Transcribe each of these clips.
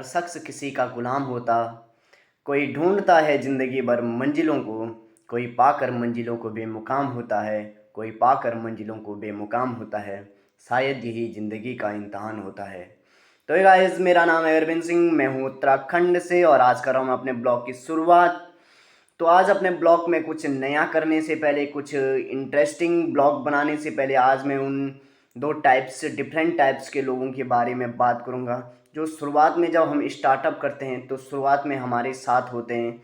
शख्स किसी का गुलाम होता। कोई ढूंढता है ज़िंदगी भर मंजिलों को, कोई पाकर मंजिलों को बेमुकाम होता है, कोई पाकर मंजिलों को बेमुकाम होता है। शायद यही ज़िंदगी का इम्तहान होता है। तो गाइस, मेरा नाम है अरविंद सिंह, मैं हूँ उत्तराखंड से और आज कर रहा हूँ मैं अपने ब्लॉग की शुरुआत। तो आज अपने ब्लॉग में कुछ नया करने से पहले, कुछ इंटरेस्टिंग ब्लॉग बनाने से पहले आज मैं उन डिफरेंट टाइप्स के लोगों के बारे में बात करूँगा जो शुरुआत में जब हम स्टार्टअप करते हैं तो शुरुआत में हमारे साथ होते हैं।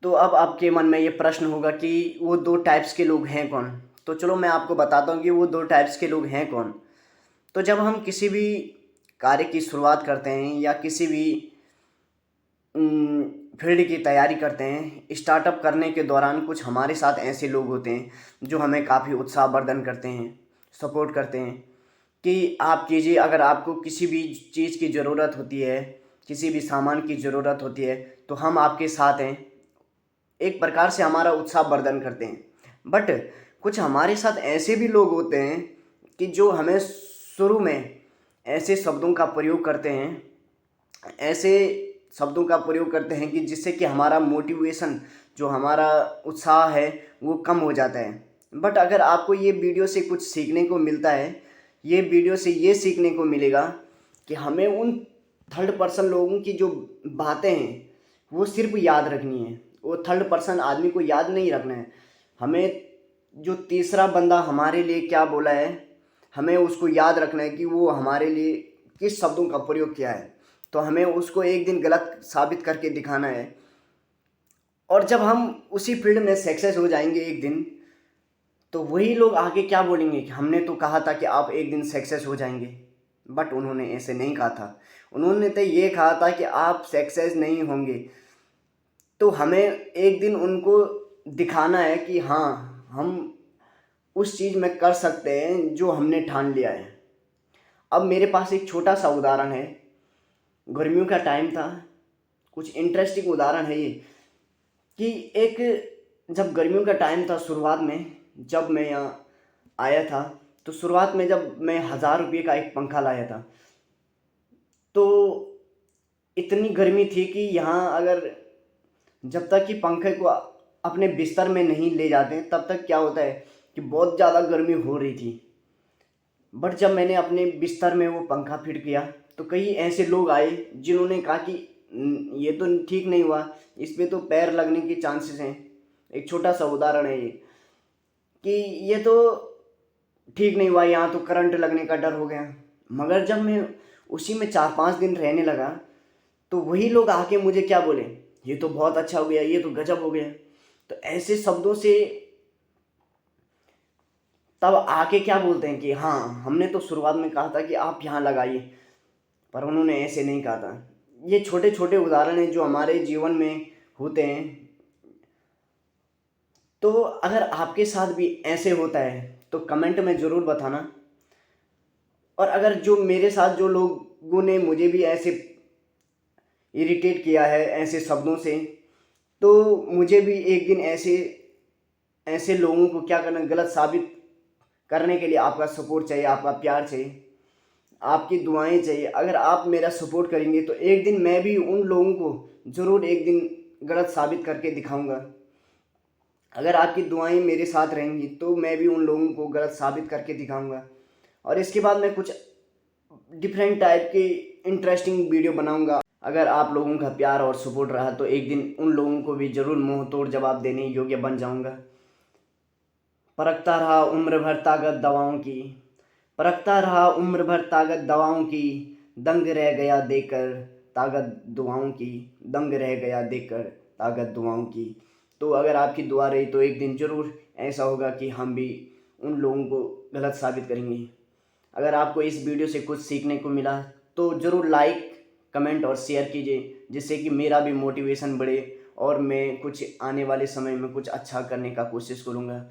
तो अब आपके मन में ये प्रश्न होगा कि वो 2 टाइप्स के लोग हैं कौन? तो चलो मैं आपको बताता हूँ कि वो 2 टाइप्स के लोग हैं कौन। तो जब हम किसी भी कार्य की शुरुआत करते हैं या किसी भी फील्ड की तैयारी करते हैं, स्टार्टअप करने के दौरान कुछ हमारे साथ ऐसे लोग होते हैं जो हमें काफ़ी उत्साहवर्धन करते हैं, सपोर्ट करते हैं कि आप कीजिए। अगर आपको किसी भी चीज़ की ज़रूरत होती है, किसी भी सामान की ज़रूरत होती है तो हम आपके साथ हैं। एक प्रकार से हमारा उत्साहवर्धन करते हैं। बट कुछ हमारे साथ ऐसे भी लोग होते हैं कि जो हमें शुरू में ऐसे शब्दों का प्रयोग करते हैं, ऐसे शब्दों का प्रयोग करते हैं कि जिससे कि हमारा मोटिवेशन, जो हमारा उत्साह है वो कम हो जाता है। बट अगर आपको ये वीडियो से कुछ सीखने को मिलता है, ये वीडियो से ये सीखने को मिलेगा कि हमें उन थर्ड पर्सन लोगों की जो बातें हैं वो सिर्फ याद रखनी है। वो थर्ड पर्सन आदमी को याद नहीं रखना है, हमें जो तीसरा बंदा हमारे लिए क्या बोला है हमें उसको याद रखना है कि वो हमारे लिए किस शब्दों का प्रयोग किया है। तो हमें उसको एक दिन गलत साबित करके दिखाना है। और जब हम उसी फील्ड में सक्सेस हो जाएंगे एक दिन, तो वही लोग आगे क्या बोलेंगे कि हमने तो कहा था कि आप एक दिन सक्सेस हो जाएंगे। बट उन्होंने ऐसे नहीं कहा था, उन्होंने तो ये कहा था कि आप सक्सेस नहीं होंगे। तो हमें एक दिन उनको दिखाना है कि हाँ, हम उस चीज़ में कर सकते हैं जो हमने ठान लिया है। अब मेरे पास एक छोटा सा उदाहरण है। गर्मियों का टाइम था, कुछ इंटरेस्टिंग उदाहरण है ये कि एक जब गर्मियों का टाइम था, शुरुआत में जब मैं यहाँ आया था, तो शुरुआत में जब मैं 1000 रुपये का एक पंखा लाया था, तो इतनी गर्मी थी कि यहाँ अगर जब तक कि पंखे को अपने बिस्तर में नहीं ले जाते तब तक क्या होता है कि बहुत ज़्यादा गर्मी हो रही थी। बट जब मैंने अपने बिस्तर में वो पंखा फिट किया तो कई ऐसे लोग आए जिन्होंने कहा कि ये तो ठीक नहीं हुआ, इस पे तो पैर लगने के चांसेस हैं। एक छोटा सा उदाहरण है ये कि ये तो ठीक नहीं हुआ, यहाँ तो करंट लगने का डर हो गया। मगर जब मैं उसी में 4-5 दिन रहने लगा तो वही लोग आके मुझे क्या बोले, ये तो बहुत अच्छा हो गया, ये तो गजब हो गया। तो ऐसे शब्दों से तब आके क्या बोलते हैं कि हाँ, हमने तो शुरुआत में कहा था कि आप यहाँ लगाइए, पर उन्होंने ऐसे नहीं कहा था। ये छोटे छोटे उदाहरण हैं जो हमारे जीवन में होते हैं। तो अगर आपके साथ भी ऐसे होता है तो कमेंट में ज़रूर बताना। और अगर जो मेरे साथ जो लोगों ने मुझे भी ऐसे इरिटेट किया है ऐसे शब्दों से, तो मुझे भी एक दिन ऐसे ऐसे लोगों को क्या करना, गलत साबित करने के लिए आपका सपोर्ट चाहिए, आपका प्यार चाहिए, आपकी दुआएं चाहिए। अगर आप मेरा सपोर्ट करेंगे तो एक दिन मैं भी उन लोगों को ज़रूर एक दिन गलत साबित करके दिखाऊंगा। अगर आपकी दुआएं मेरे साथ रहेंगी तो मैं भी उन लोगों को गलत साबित करके दिखाऊंगा। और इसके बाद मैं कुछ डिफरेंट टाइप के इंटरेस्टिंग वीडियो बनाऊंगा। अगर आप लोगों का प्यार और सपोर्ट रहा तो एक दिन उन लोगों को भी ज़रूर मुंह तोड़ जवाब देने योग्य बन जाऊंगा। परखता रहा उम्र भर ताकत दवाओं की, परखता रहा उम्र भर ताकत दवाओं की, दंग रह गया देकर ताकत दुआओं की, दंग रह गया देकर ताकत दुआओं की। तो अगर आपकी दुआ रही तो एक दिन ज़रूर ऐसा होगा कि हम भी उन लोगों को गलत साबित करेंगे। अगर आपको इस वीडियो से कुछ सीखने को मिला तो ज़रूर लाइक, कमेंट और शेयर कीजिए, जिससे कि मेरा भी मोटिवेशन बढ़े और मैं कुछ आने वाले समय में कुछ अच्छा करने का कोशिश करूँगा।